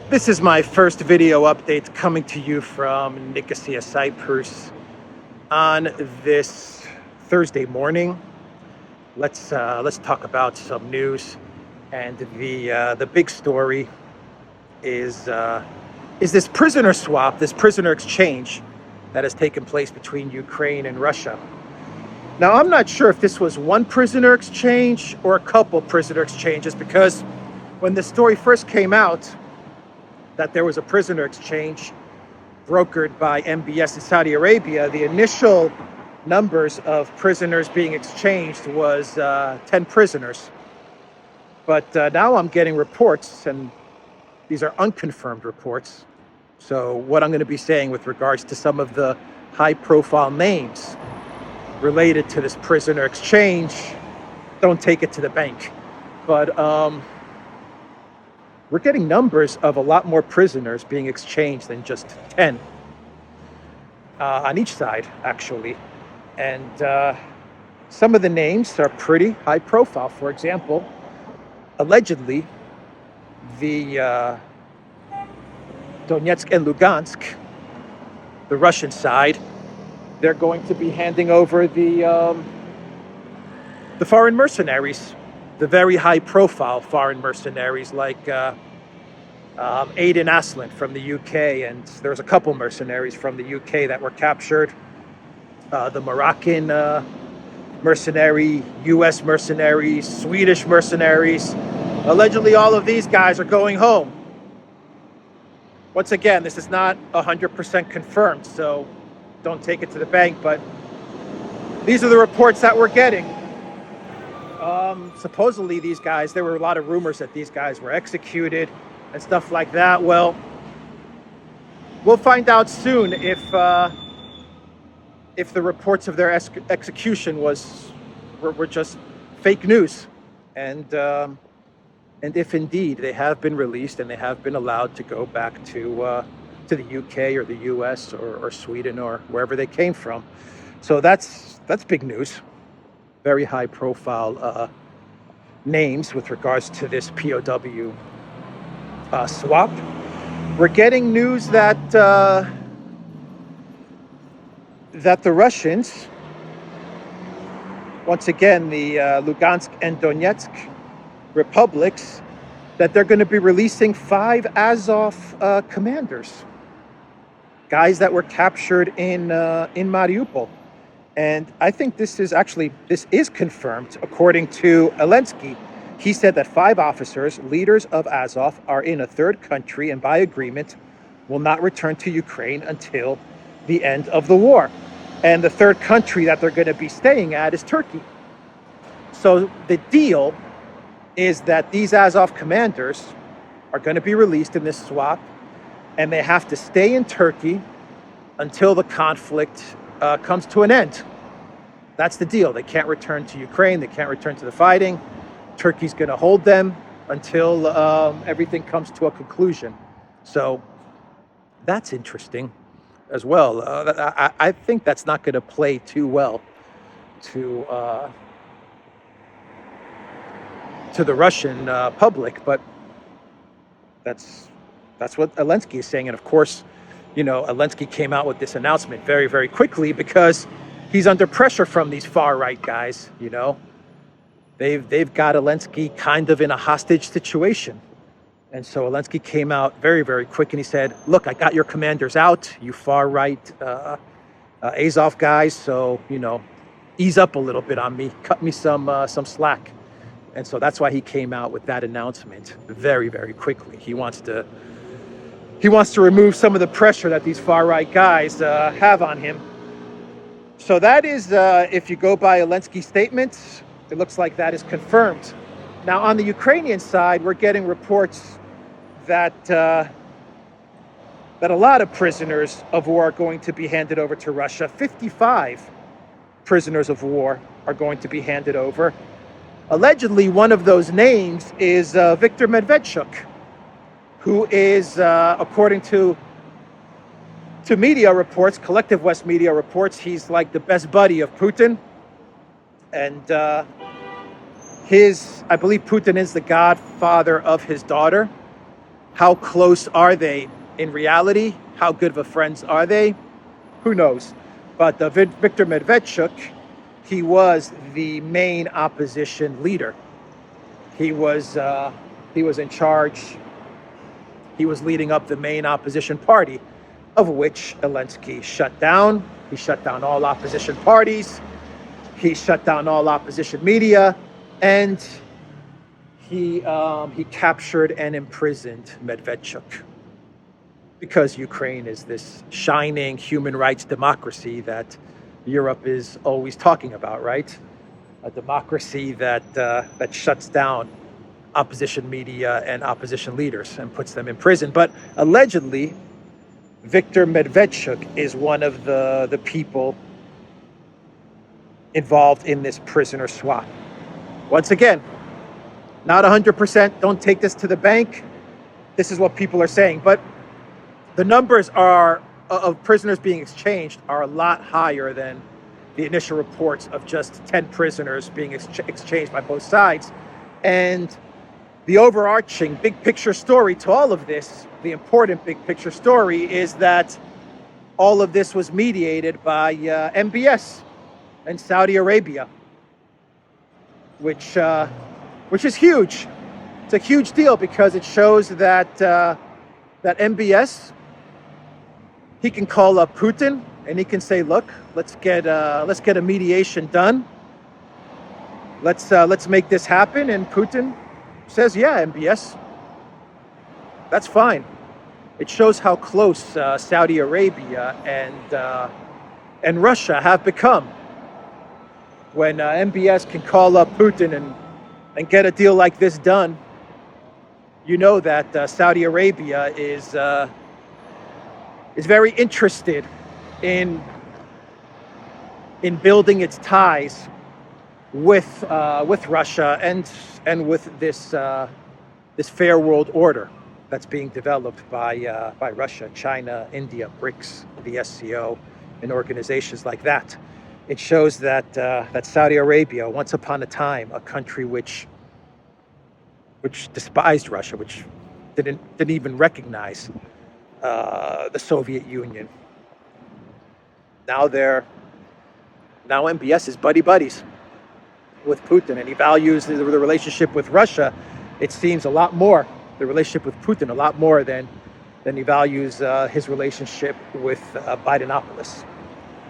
This is my first video update coming to you from Nicosia, Cyprus on this Thursday morning. Let's talk about some news, and the big story is this prisoner swap, this prisoner exchange that has taken place between Ukraine and Russia. Now, I'm not sure if this was one prisoner exchange or a couple prisoner exchanges, because when the story first came out that there was a prisoner exchange brokered by MBS in Saudi Arabia, the initial numbers of prisoners being exchanged was 10 prisoners. But now I'm getting reports, and these are unconfirmed reports. So what I'm going to be saying with regards to some of the high-profile names related to this prisoner exchange, don't take it to the bank. But we're getting numbers of a lot more prisoners being exchanged than just 10 on each side, actually. And some of the names are pretty high profile. For example, allegedly, the Donetsk and Lugansk, the Russian side, they're going to be handing over the foreign mercenaries, the very high-profile foreign mercenaries like Aiden Aslan from the UK, and there's a couple mercenaries from the UK that were captured. The Moroccan mercenary, US mercenaries, Swedish mercenaries. Allegedly, all of these guys are going home. Once again, this is not 100% confirmed, so don't take it to the bank, but these are the reports that we're getting. Supposedly these guys, there were a lot of rumors that these guys were executed and stuff like that. Well, we'll find out soon if the reports of their execution were just fake news, and if indeed they have been released and they have been allowed to go back to the UK or the US or Sweden or wherever they came from. So that's big news. Very high profile names with regards to this POW swap. We're getting news that the Russians, once again, the Lugansk and Donetsk republics, that they're going to be releasing 5 Azov commanders, guys that were captured in Mariupol. And I think this is confirmed, according to Zelensky. He said that 5 officers, leaders of Azov, are in a third country and by agreement will not return to Ukraine until the end of the war. And the third country that they're going to be staying at is Turkey. So the deal is that these Azov commanders are going to be released in this swap, and they have to stay in Turkey until the conflict comes to an end. That's the deal. They can't return to Ukraine. They can't return to the fighting. Turkey's going to hold them until everything comes to a conclusion. So that's interesting as well. I think that's not going to play too well to the Russian public, but that's what Zelensky is saying. And of course, Zelensky came out with this announcement very, very quickly because he's under pressure from these far-right guys. They've got Zelensky kind of in a hostage situation. And so Zelensky came out very, very quick, and he said, look, I got your commanders out, you far-right Azov guys, so, ease up a little bit on me, cut me some slack. And so that's why he came out with that announcement very, very quickly. He wants to remove some of the pressure that these far-right guys have on him. So that is, if you go by Zelensky's statements, it looks like that is confirmed. Now, on the Ukrainian side, we're getting reports that a lot of prisoners of war are going to be handed over to Russia. 55 prisoners of war are going to be handed over. Allegedly, one of those names is Viktor Medvedchuk, who is, according to media reports, Collective West media reports, he's like the best buddy of Putin. And I believe Putin is the godfather of his daughter. How close are they in reality? How good of a friends are they? Who knows? But Viktor Medvedchuk, he was the main opposition leader. He was in charge. He was leading up the main opposition party, of which Zelensky shut down. He shut down all opposition parties. He shut down all opposition media, and he captured and imprisoned Medvedchuk, because Ukraine is this shining human rights democracy that Europe is always talking about, right? A democracy that shuts down opposition media and opposition leaders and puts them in prison. But allegedly, Viktor Medvedchuk is one of the people involved in this prisoner swap. Once again, not 100%. Don't take this to the bank. This is what people are saying. But the numbers of prisoners being exchanged are a lot higher than the initial reports of just 10 prisoners being exchanged by both sides. And the overarching big picture story to all of this, the important big picture story, is that all of this was mediated by MBS and Saudi Arabia, which is huge. It's a huge deal because it shows that MBS, he can call up Putin and he can say, "Look, let's get a mediation done. Let's make this happen." And Putin says, "Yeah, MBS, that's fine." It shows how close Saudi Arabia and Russia have become. When MBS can call up Putin and get a deal like this done, you know that Saudi Arabia is very interested in building its ties with Russia and with this fair world order that's being developed by Russia, China, India, BRICS, the SCO, and organizations like that. It shows that Saudi Arabia, once upon a time, a country which despised Russia, which didn't even recognize the Soviet Union. Now MBS is buddies with Putin, and he values the relationship with Russia. It seems a lot more, the relationship with Putin, a lot more than he values his relationship with Bidenopoulos,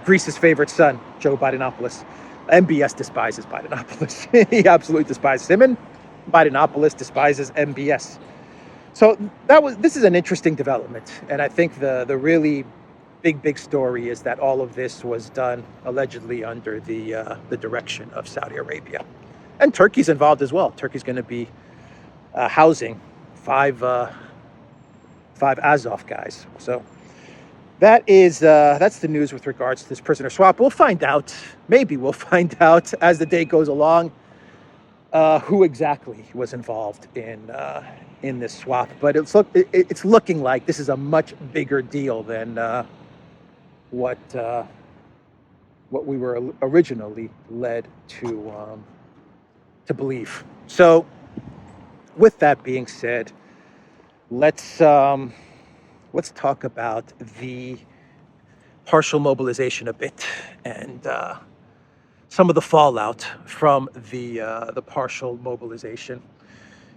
Greece's favorite son, Joe Bidenopoulos. MBS despises Bidenopoulos. He absolutely despises him, and Bidenopoulos despises MBS. So this is an interesting development, and I think the really big story is that all of this was done allegedly under the direction of Saudi Arabia, and Turkey's involved as well. Turkey's going to be housing five Azov guys. So that's the news with regards to this prisoner swap. We'll find out. Maybe we'll find out as the day goes along who exactly was involved in this swap. But it's looking like this is a much bigger deal than what we were originally led to believe. So, with that being said, let's talk about the partial mobilization a bit and some of the fallout from the partial mobilization.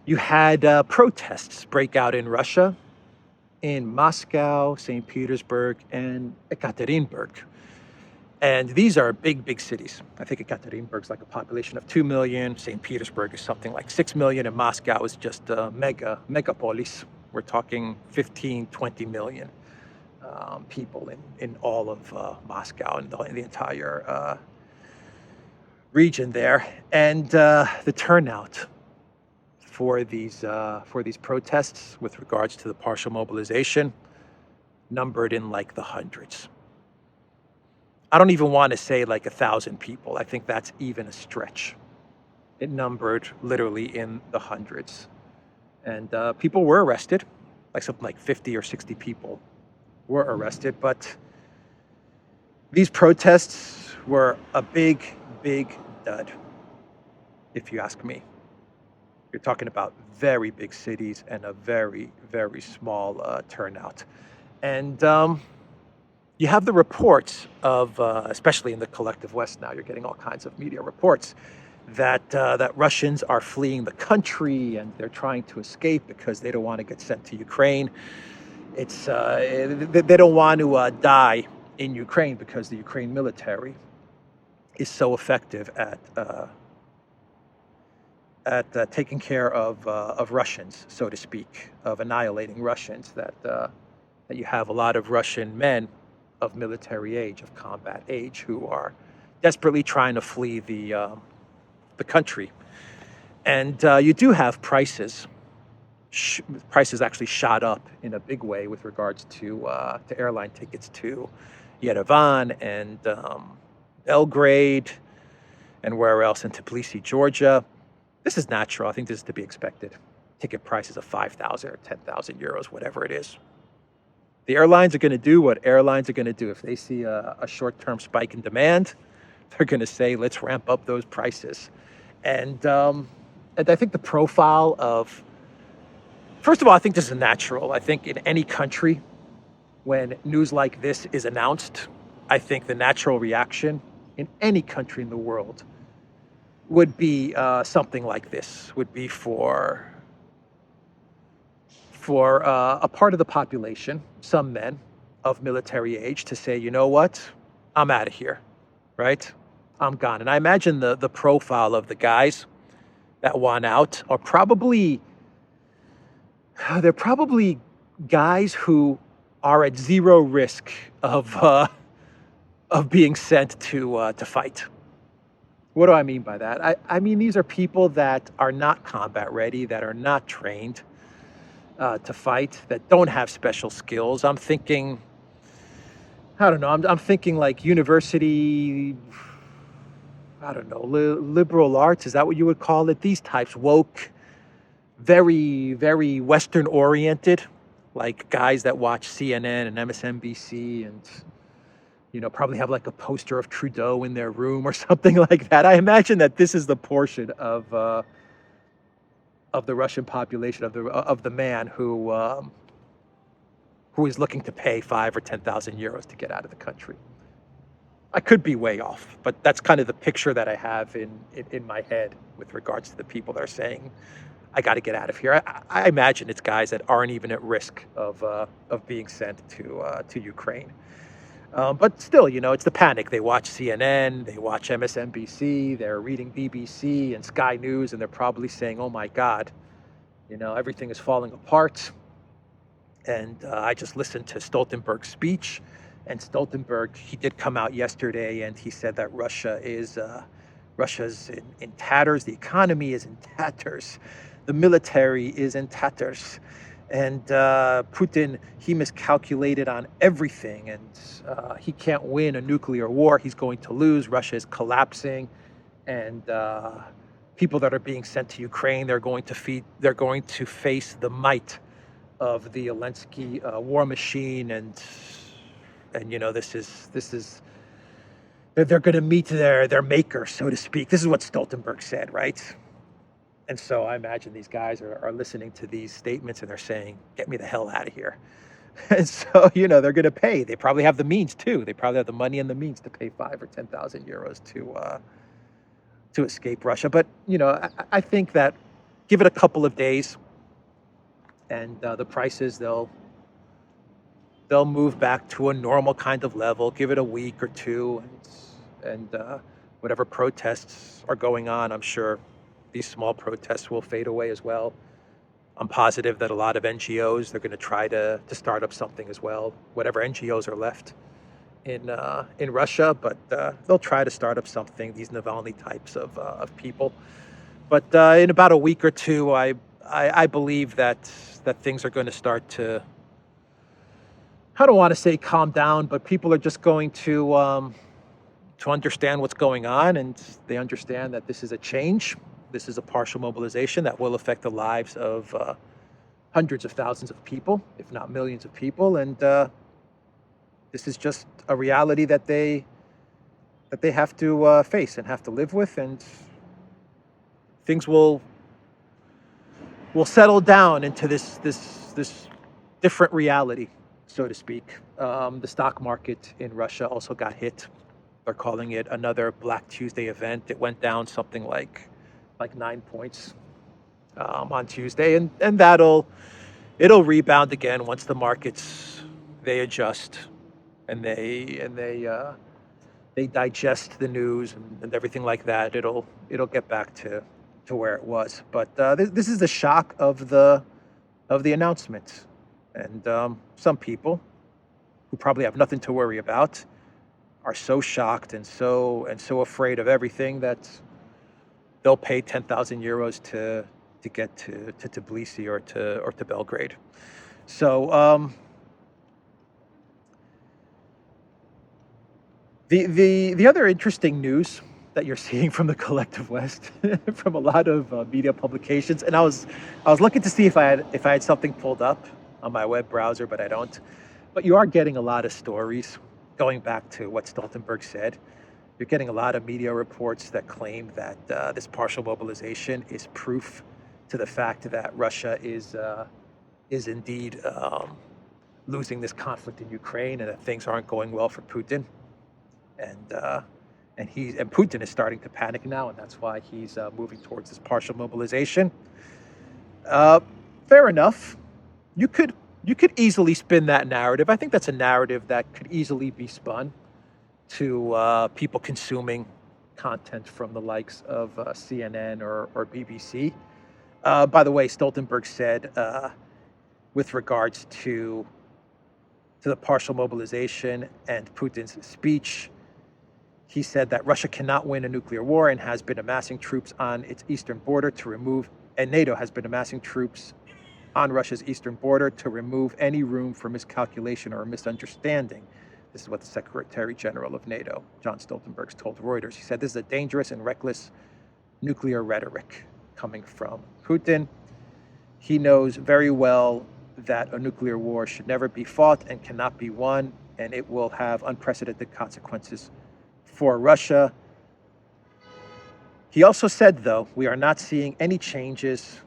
You had protests break out in Russia, in Moscow, St. Petersburg, and Ekaterinburg. And these are big cities. I think Ekaterinburg's like a population of 2 million. St. Petersburg is something like 6 million. And Moscow is just a megapolis. We're talking 15, 20 million people in all of Moscow and the entire region there. And the turnout for these protests with regards to the partial mobilization numbered in like the hundreds. I don't even want to say like 1,000 people. I think that's even a stretch. It numbered literally in the hundreds. And people were arrested, like something like 50 or 60 people were arrested. But these protests were a big dud, if you ask me. You're talking about very big cities and a very, very small turnout. And you have the reports of, especially in the collective West now, you're getting all kinds of media reports that Russians are fleeing the country and they're trying to escape because they don't want to get sent to Ukraine. It's they don't want to die in Ukraine because the Ukraine military is so effective at taking care of Russians, so to speak, of annihilating Russians. That you have a lot of Russian men of military age, of combat age, who are desperately trying to flee the country. And you do have prices. Prices actually shot up in a big way with regards to airline tickets to Yerevan and Belgrade and where else, in Tbilisi, Georgia. This is natural. I think this is to be expected. Ticket prices of 5,000 or 10,000 euros, whatever it is. The airlines are going to do what airlines are going to do. If they see a short-term spike in demand, they're going to say, let's ramp up those prices. And I think the profile of, first of all, I think this is natural. I think in any country, when news like this is announced, I think the natural reaction in any country in the world would be something like this, would be for a part of the population, some men of military age, to say, you know what, I'm out of here, right? I'm gone. And I imagine the profile of the guys that want out are probably, they're probably guys who are at zero risk of being sent to fight. What do I mean by that? I mean, these are people that are not combat ready, that are not trained to fight, that don't have special skills. I'm thinking, I don't know, I'm thinking like university, I don't know, liberal arts, is that what you would call it? These types, woke, very, very Western oriented, like guys that watch CNN and MSNBC and, you know, probably have like a poster of Trudeau in their room or something like that. I imagine that this is the portion of the Russian population, of the man who is looking to pay 5,000 or 10,000 euros to get out of the country. I could be way off, but that's kind of the picture that I have in my head with regards to the people that are saying, I got to get out of here. I imagine it's guys that aren't even at risk of being sent to Ukraine. But still, you know, it's the panic. They watch CNN, they watch MSNBC, they're reading BBC and Sky News, and they're probably saying, oh my God, you know, everything is falling apart. And I just listened to Stoltenberg's speech, and Stoltenberg, he did come out yesterday and he said that Russia's in tatters, the economy is in tatters, the military is in tatters. And Putin, he miscalculated on everything, and he can't win a nuclear war. He's going to lose. Russia is collapsing, and people that are being sent to Ukraine, they're going to face the might of the Zelensky war machine, and you know, this is they're going to meet their maker, so to speak. This is what Stoltenberg said, right? And so I imagine these guys are listening to these statements and they're saying, get me the hell out of here. And so, you know, they're going to pay. They probably have the means too. They probably have the money and the means to pay 5,000 or 10,000 euros to escape Russia. But, you know, I think that give it a couple of days and the prices, they'll move back to a normal kind of level. Give it a week or two, and whatever protests are going on, I'm sure these small protests will fade away as well. I'm positive that a lot of NGOs, they're going to try to start up something as well, whatever NGOs are left in Russia, but they'll try to start up something, these Navalny types of people. But in about a week or two, I believe that things are going to start to, I don't want to say calm down, but people are just going to understand what's going on, and they understand that this is a change. This is a partial mobilization that will affect the lives of hundreds of thousands of people, if not millions of people. And this is just a reality that they have to face and have to live with. And things will we'll settle down into this different reality, so to speak. The stock market in Russia also got hit. They're calling it another Black Tuesday event. It went down something like 9 points on Tuesday, and it'll rebound again once the markets they adjust and they digest the news and everything like that. It'll get back to where it was. But this is the shock of the announcement, and some people who probably have nothing to worry about are so shocked and so afraid of everything that they'll pay 10,000 euros to get to Tbilisi or to Belgrade. So the other interesting news that you're seeing from the collective West, from a lot of media publications, and I was looking to see if I had something pulled up on my web browser, but I don't. But you are getting a lot of stories going back to what Stoltenberg said. You're getting a lot of media reports that claim that this partial mobilization is proof to the fact that Russia is indeed losing this conflict in Ukraine, and that things aren't going well for Putin. And Putin is starting to panic now, and that's why he's moving towards this partial mobilization. Fair enough. You could easily spin that narrative. I think that's a narrative that could easily be spun to people consuming content from the likes of CNN or BBC. By the way, Stoltenberg said with regards to the partial mobilization and Putin's speech, he said that Russia cannot win a nuclear war and has been amassing troops on its eastern border to remove, and NATO has been amassing troops on Russia's eastern border to remove any room for miscalculation or misunderstanding. This is what the Secretary General of NATO, John Stoltenberg, told Reuters. He said this is a dangerous and reckless nuclear rhetoric coming from Putin. He knows very well that a nuclear war should never be fought and cannot be won, and it will have unprecedented consequences for Russia. He also said, though, we are not seeing any changes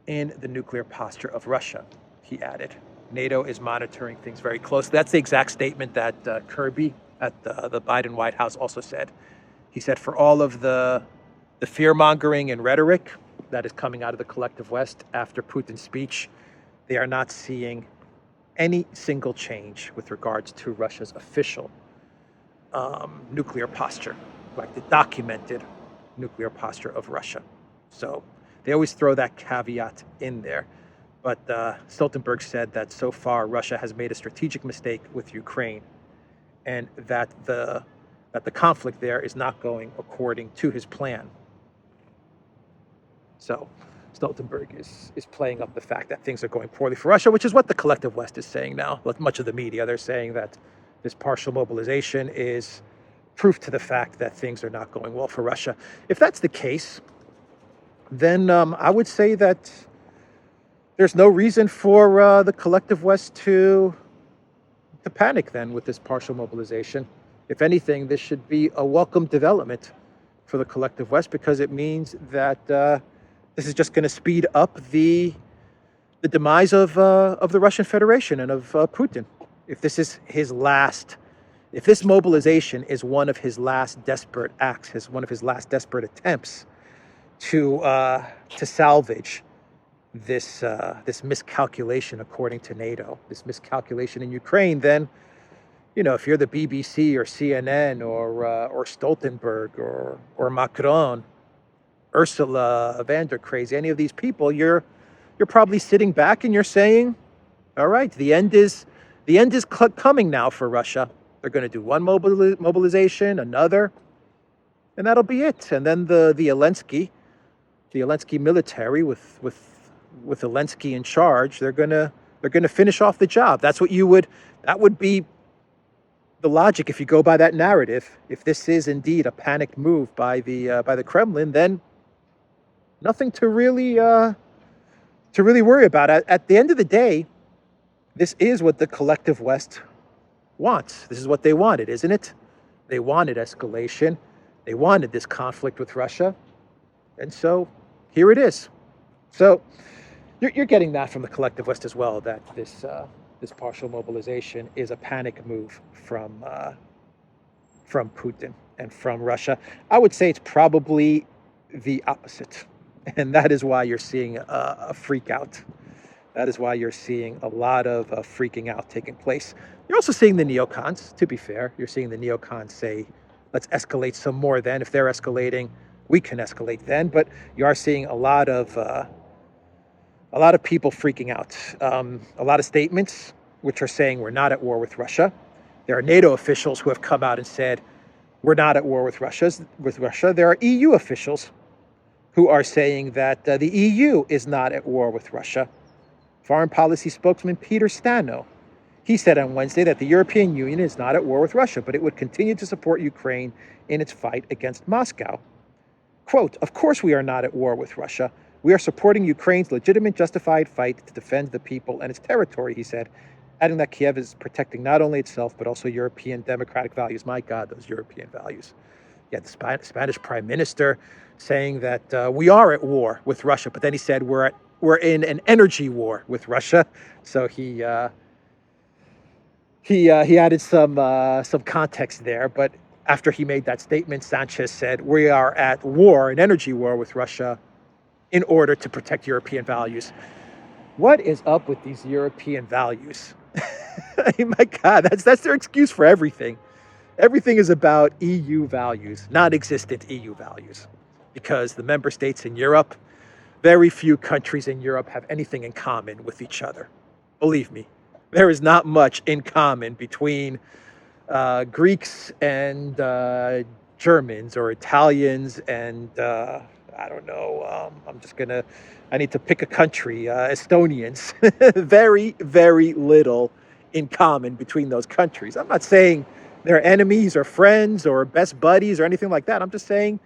in the nuclear posture of Russia, he added. NATO is monitoring things very closely. That's the exact statement that Kirby at the Biden White House also said. He said for all of the fear-mongering and rhetoric that is coming out of the collective West after Putin's speech, they are not seeing any single change with regards to Russia's official nuclear posture, like the documented nuclear posture of Russia. So they always throw that caveat in there. But Stoltenberg said that so far Russia has made a strategic mistake with Ukraine, and that the conflict there is not going according to his plan. So Stoltenberg is playing up the fact that things are going poorly for Russia, which is what the collective West is saying now. Like much of the media, they're saying that this partial mobilization is proof to the fact that things are not going well for Russia. If that's the case, then I would say that there's no reason for the collective West to panic then with this partial mobilization. If anything, this should be a welcome development for the collective West, because it means that this is just going to speed up the demise of the Russian Federation and of Putin. If this is his last, if this mobilization is one of his last desperate acts, one of his last desperate attempts to salvage this miscalculation according to NATO, this miscalculation in Ukraine, then, you know, if you're the BBC or CNN or Stoltenberg or Macron, Ursula von der Crazy, any of these people, you're probably sitting back and you're saying, all right, the end is coming now for Russia. They're going to do one mobilization, another, and that'll be it. And then the Zelensky military with Zelensky in charge, they're gonna finish off the job. That would be the logic if you go by that narrative. If this is indeed a panicked move by the Kremlin, then nothing to really worry about. At the end of the day, this is what the collective West wants. This is what they wanted, isn't it? They wanted escalation. They wanted this conflict with Russia. And so here it is. So you're getting that from the collective West as well, that this partial mobilization is a panic move from Putin and from Russia. I would say it's probably the opposite, and that is why you're seeing a freak out. That is why you're seeing a lot of freaking out taking place. You're also seeing the neocons, to be fair. You're seeing the neocons say, let's escalate some more then. If they're escalating, we can escalate then. But you are seeing a lot of people freaking out. A lot of statements which are saying we're not at war with Russia. There are NATO officials who have come out and said we're not at war with Russia. There are EU officials who are saying that the EU is not at war with Russia. Foreign policy spokesman Peter Stano, he said on Wednesday that the European Union is not at war with Russia, but it would continue to support Ukraine in its fight against Moscow. Quote, of course we are not at war with Russia. We are supporting Ukraine's legitimate, justified fight to defend the people and its territory, he said, adding that Kiev is protecting not only itself, but also European democratic values. My God, those European values. Yeah, the Spanish prime minister saying that we are at war with Russia, but then he said we're in an energy war with Russia. So he added some context there. But after he made that statement, Sanchez said we are at war, an energy war with Russia, in order to protect European values. What is up with these European values? I mean, my God, that's their excuse for everything. Everything is about EU values, non-existent EU values, because the member states in Europe, very few countries in Europe have anything in common with each other. Believe me, there is not much in common between Greeks and Germans or Italians and I don't know. I need to pick a country. Estonians. Very, very little in common between those countries. I'm not saying they're enemies or friends or best buddies or anything like that. I'm just saying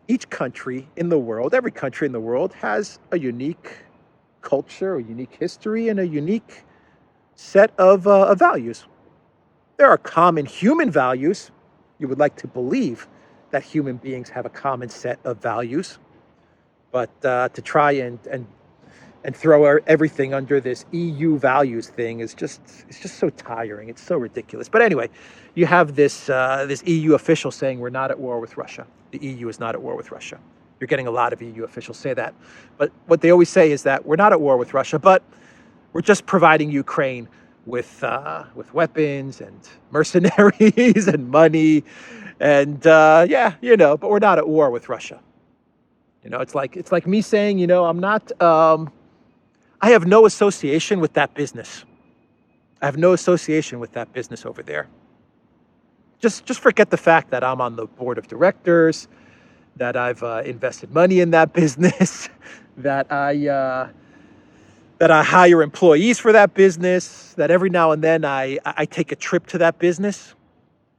each country in the world, every country in the world has a unique culture, a unique history, and a unique set of values. There are common human values. You would like to believe that human beings have a common set of values. But to try and throw everything under this EU values thing it's just so tiring. It's so ridiculous. But anyway, you have this EU official saying we're not at war with Russia. The EU is not at war with Russia. You're getting a lot of EU officials say that. But what they always say is that we're not at war with Russia, but we're just providing Ukraine with weapons and mercenaries and money, and but we're not at war with Russia. It's like me saying, I'm not. I have no association with that business. I have no association with that business over there. Just forget the fact that I'm on the board of directors, that I've invested money in that business, that I hire employees for that business, that every now and then I take a trip to that business,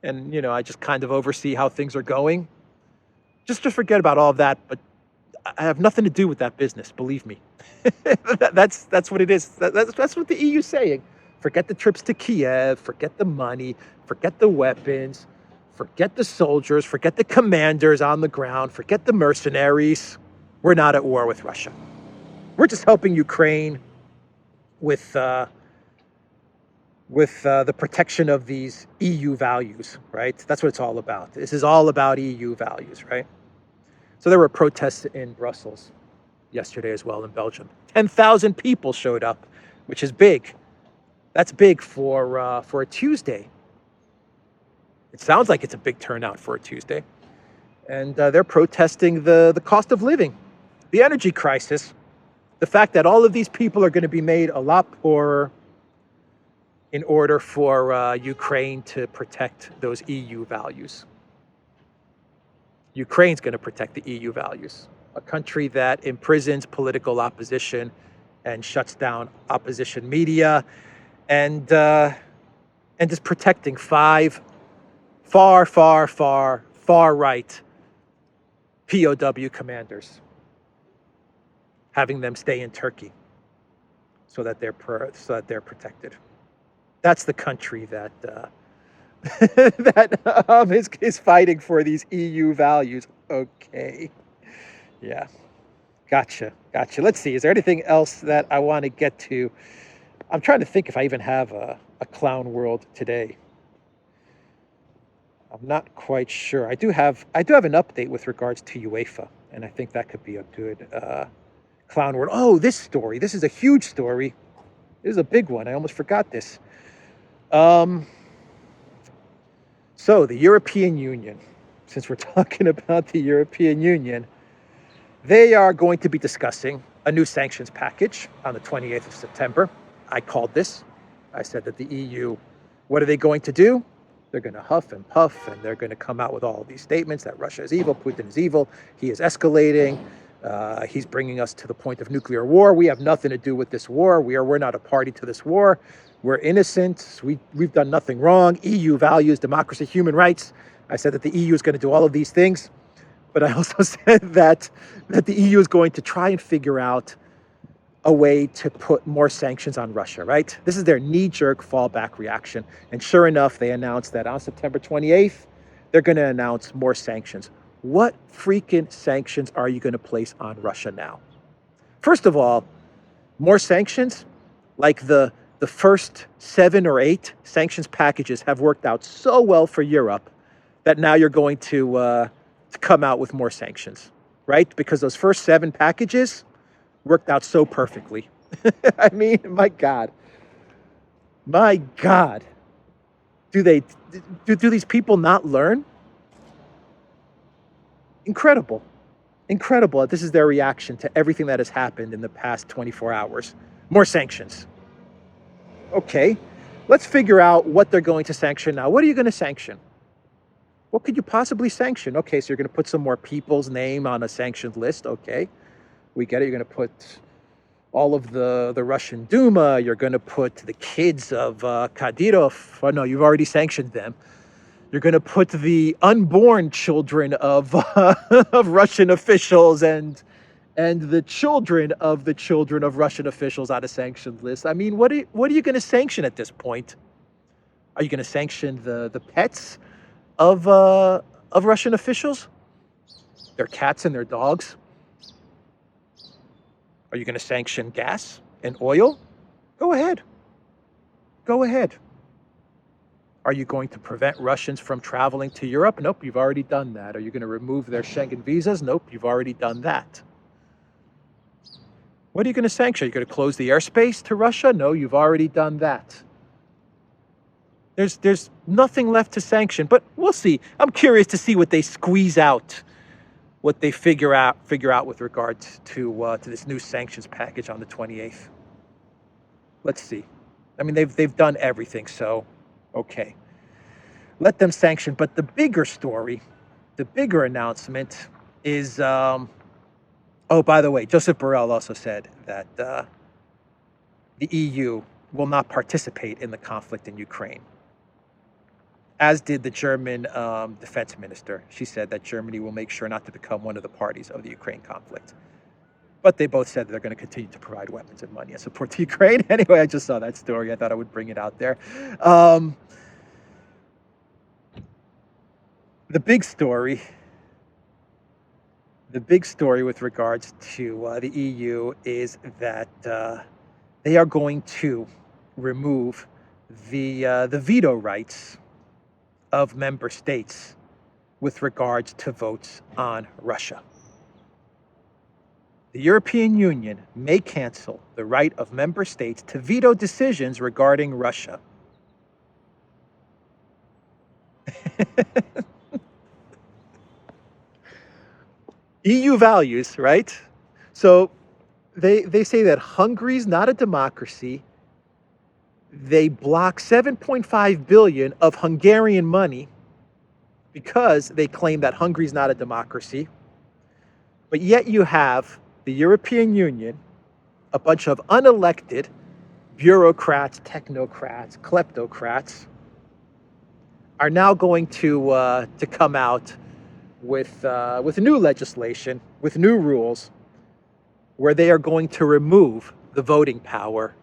and I just kind of oversee how things are going. Just forget about all of that, but I have nothing to do with that business, believe me. That's what it is. That's what the EU's saying. Forget the trips to Kiev, forget the money, forget the weapons, forget the soldiers, forget the commanders on the ground, forget the mercenaries. We're not at war with Russia. We're just helping Ukraine with the protection of these EU values, right? That's what it's all about. This is all about EU values, right? So there were protests in Brussels yesterday as well, in Belgium. 10,000 people showed up, which is big. That's big for a Tuesday. It sounds like it's a big turnout for a Tuesday. And they're protesting the cost of living, the energy crisis, the fact that all of these people are going to be made a lot poorer in order for Ukraine to protect those EU values. Ukraine's going to protect the EU values, a country that imprisons political opposition and shuts down opposition media, and is protecting 5 far right POW commanders, having them stay in Turkey so that they're protected. That's the country that is fighting for these EU values. Okay, yeah, Gotcha. Gotcha. Let's see. Is there anything else that I want to get to? I'm trying to think if I even have a clown world today. I'm not quite sure. I do have an update with regards to UEFA, and I think that could be a good clown world. Oh, this story. This is a huge story. This is a big one. I almost forgot this. So the European Union, since we're talking about the European Union, they are going to be discussing a new sanctions package on the 28th of September. I called this. I said that the EU, what are they going to do? They're going to huff and puff, and they're going to come out with all of these statements that Russia is evil, Putin is evil, he is escalating, he's bringing us to the point of nuclear war. We have nothing to do with this war. We're not a party to this war. We're innocent. We've done nothing wrong. EU values, democracy, human rights. I said that the EU is going to do all of these things, but I also said that the EU is going to try and figure out a way to put more sanctions on Russia, right? This is their knee-jerk fallback reaction. And sure enough, they announced that on September 28th, they're going to announce more sanctions. What freaking sanctions are you going to place on Russia now? First of all, more sanctions, like the first 7 or 8 sanctions packages have worked out so well for Europe that now you're going to come out with more sanctions, right? Because those first 7 packages worked out so perfectly. I mean, my God. Do these people not learn? Incredible. This is their reaction to everything that has happened in the past 24 hours. More sanctions. Okay, let's figure out what they're going to sanction now. What are you going to sanction? What could you possibly sanction? Okay, so you're going to put some more people's name on a sanctioned list. Okay. We get it. You're going to put all of the Russian Duma. You're going to put the kids of Kadyrov. Oh, no, you've already sanctioned them. You're going to put the unborn children of of Russian officials and the children of Russian officials on a sanctioned list. I mean, what are you going to sanction at this point? Are you going to sanction the pets of Russian officials? Their cats and their dogs? Are you going to sanction gas and oil? Go ahead. Are you going to prevent Russians from traveling to Europe? Nope, you've already done that. Are you going to remove their Schengen visas? Nope, you've already done that. What are you going to sanction? Are you going to close the airspace to Russia? No, you've already done that. There's nothing left to sanction, but we'll see. I'm curious to see what they squeeze out, what they figure out with regards to this new sanctions package on the 28th. Let's see. I mean, they've done everything, so okay. Let them sanction. But the bigger story, the bigger announcement is, oh, by the way, Joseph Borrell also said that the EU will not participate in the conflict in Ukraine, as did the German defense minister. She said that Germany will make sure not to become one of the parties of the Ukraine conflict. But they both said they're going to continue to provide weapons and money and support to Ukraine. Anyway, I just saw that story. I thought I would bring it out there. The big story with regards to the EU is that they are going to remove the veto rights of member states with regards to votes on Russia. The European Union may cancel the right of member states to veto decisions regarding Russia. EU values, right? So they say that Hungary's not a democracy. They block 7.5 billion of Hungarian money because they claim that Hungary's not a democracy. But yet you have the European Union, a bunch of unelected bureaucrats, technocrats, kleptocrats, are now going to come out with new legislation, with new rules, where they are going to remove the voting power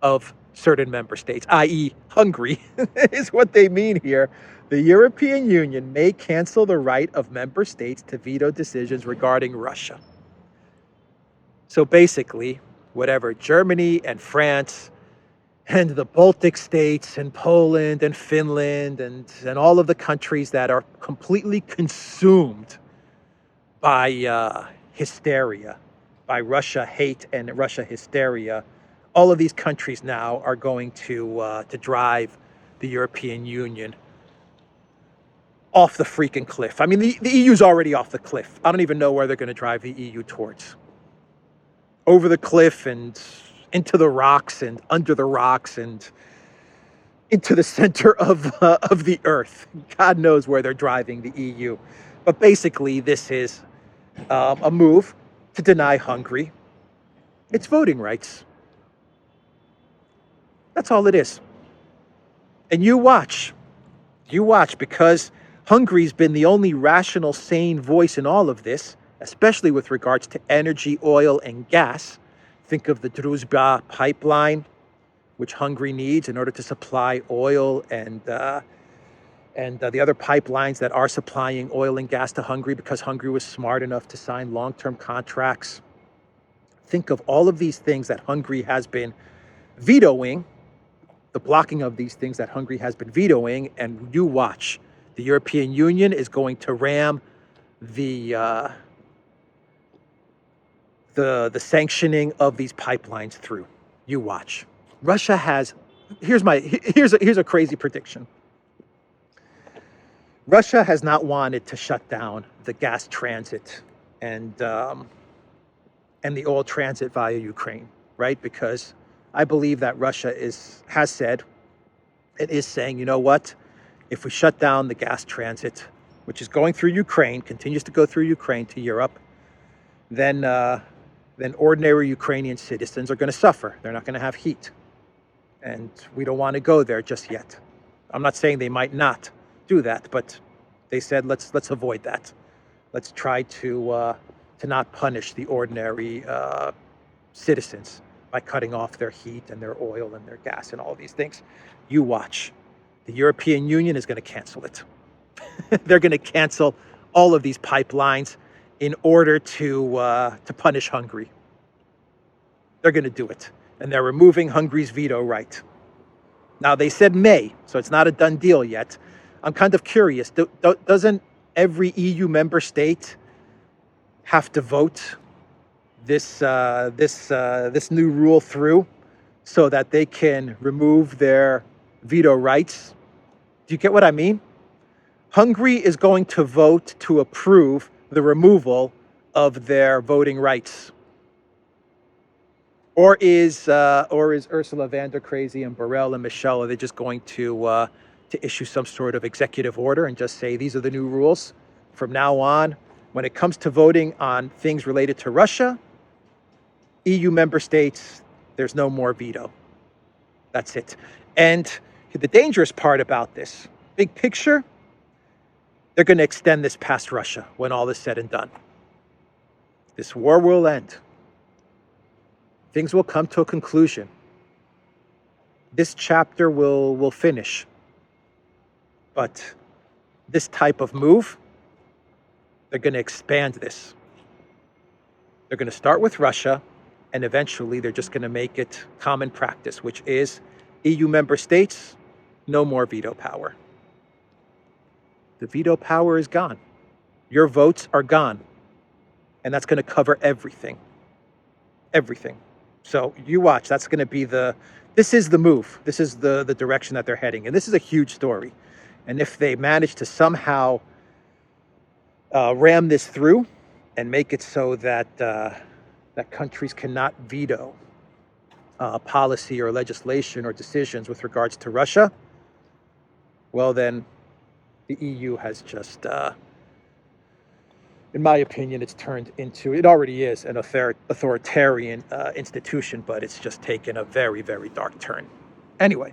of certain member states, i.e. Hungary, is what they mean here. The European Union may cancel the right of member states to veto decisions regarding Russia. So basically, whatever Germany and France and the Baltic states and Poland and Finland and all of the countries that are completely consumed by hysteria, by Russia hate and Russia hysteria, all of these countries now are going to drive the European Union off the freaking cliff. I mean, the EU's already off the cliff. I don't even know where they're going to drive the EU towards. Over the cliff and into the rocks and under the rocks and into the center of the earth. God knows where they're driving the EU. But basically, this is a move to deny Hungary its voting rights. That's all it is. And you watch, because Hungary's been the only rational, sane voice in all of this, especially with regards to energy, oil, and gas. Think of the Druzhba pipeline, which Hungary needs in order to supply oil and the other pipelines that are supplying oil and gas to Hungary, because Hungary was smart enough to sign long-term contracts. Think of all of these things that Hungary has been vetoing, the blocking of these things that Hungary has been vetoing, and you watch. The European Union is going to ram the sanctioning of these pipelines through. You watch. Russia has, here's a crazy prediction. Russia has not wanted to shut down the gas transit and the oil transit via Ukraine, right? Because I believe that Russia has said, it is saying, you know what? If we shut down the gas transit, which is going through Ukraine, continues to go through Ukraine to Europe, then ordinary Ukrainian citizens are going to suffer. They're not going to have heat. And we don't want to go there just yet. I'm not saying they might not do that, but they said, let's avoid that. Let's try to not punish the ordinary citizens by cutting off their heat and their oil and their gas and all these things. You watch. The European Union is going to cancel it. They're going to cancel all of these pipelines in order to punish Hungary. They're going to do it. And they're removing Hungary's veto right. Now, they said May, so it's not a done deal yet. I'm kind of curious. Doesn't every EU member state have to vote this new rule through so that they can remove their veto rights? Do you get what I mean? Hungary is going to vote to approve the removal of their voting rights. Or is Ursula von der Crazy and Borrell and Michel, are they just going to issue some sort of executive order and just say these are the new rules from now on? When it comes to voting on things related to Russia, EU member states, there's no more veto. That's it. And the dangerous part about this, big picture, they're going to extend this past Russia when all is said and done. This war will end. Things will come to a conclusion. This chapter will finish. But this type of move, they're going to expand this. They're going to start with Russia, and eventually they're just going to make it common practice, which is EU member states, no more veto power. The veto power is gone. Your votes are gone. And that's going to cover everything. Everything. So you watch. That's going to be this is the move. This is the direction that they're heading. And this is a huge story. And if they manage to somehow ram this through and make it so that that countries cannot veto policy or legislation or decisions with regards to Russia, well then the EU has just, in my opinion, it's turned into, it already is an authoritarian institution, but it's just taken a very, very dark turn. Anyway,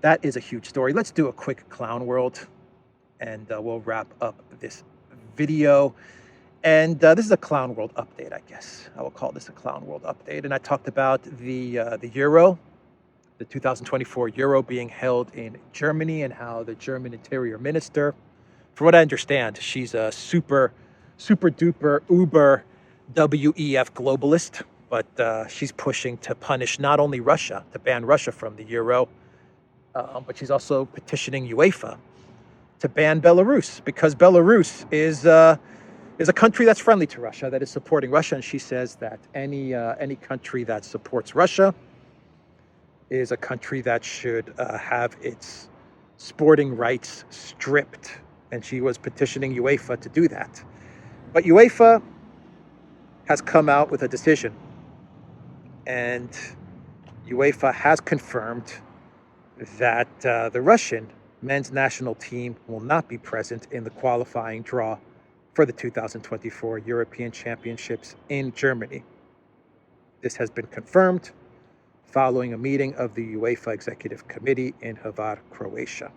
that is a huge story. Let's do a quick clown world and we'll wrap up this video. And this is a clown world update, I guess. I will call this a clown world update. And I talked about the Euro, the 2024 Euro being held in Germany, and how the German interior minister, from what I understand, she's a super duper uber WEF globalist. but she's pushing to punish not only Russia, to ban Russia from the Euro, but she's also petitioning UEFA to ban Belarus, because Belarus is a country that's friendly to Russia, that is supporting Russia, and she says that any country that supports Russia is a country that should have its sporting rights stripped, and she was petitioning UEFA to do that. But UEFA has come out with a decision, and UEFA has confirmed that the Russian men's national team will not be present in the qualifying draw for the 2024 European Championships in Germany. This has been confirmed following a meeting of the UEFA Executive Committee in Hvar, Croatia.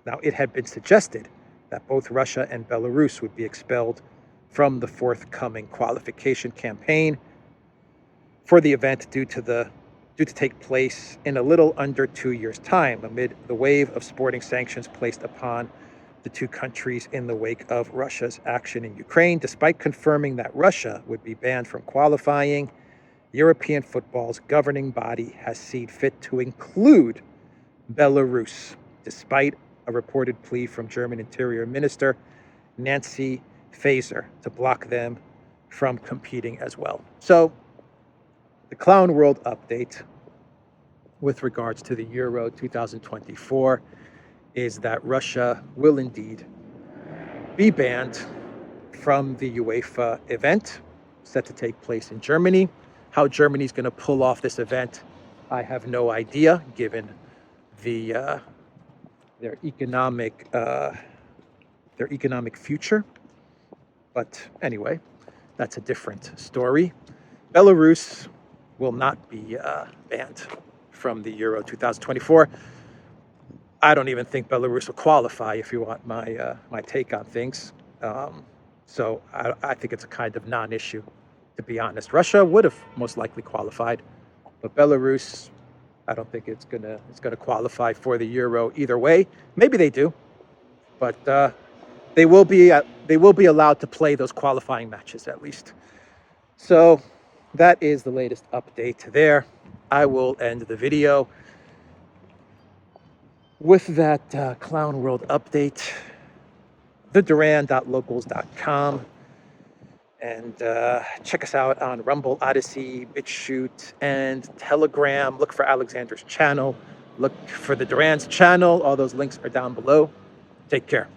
Now, it had been suggested that both Russia and Belarus would be expelled from the forthcoming qualification campaign for the event due to take place in a little under 2 years' time, amid the wave of sporting sanctions placed upon the two countries in the wake of Russia's action in Ukraine. Despite confirming that Russia would be banned from qualifying, European football's governing body has seen fit to include Belarus, despite a reported plea from German Interior Minister Nancy Faeser to block them from competing as well. So, the Clown World update with regards to the Euro 2024 is that Russia will indeed be banned from the UEFA event set to take place in Germany. How Germany's going to pull off this event, I have no idea, given their economic future. But anyway, that's a different story. Belarus will not be banned from the Euro 2024. I don't even think Belarus will qualify, if you want my take on things. So I think it's a kind of non-issue, to be honest. Russia would have most likely qualified, but Belarus, I don't think it's gonna qualify for the Euro either way. Maybe they do, but they will be allowed to play those qualifying matches at least. So that is the latest update there. I will end the video with that Clown World update. The Duran.locals.com, and check us out on Rumble, ODYSEE, BitChute, and Telegram. Look for Alexander's channel. Look for the Duran's channel. All those links are down below. Take care.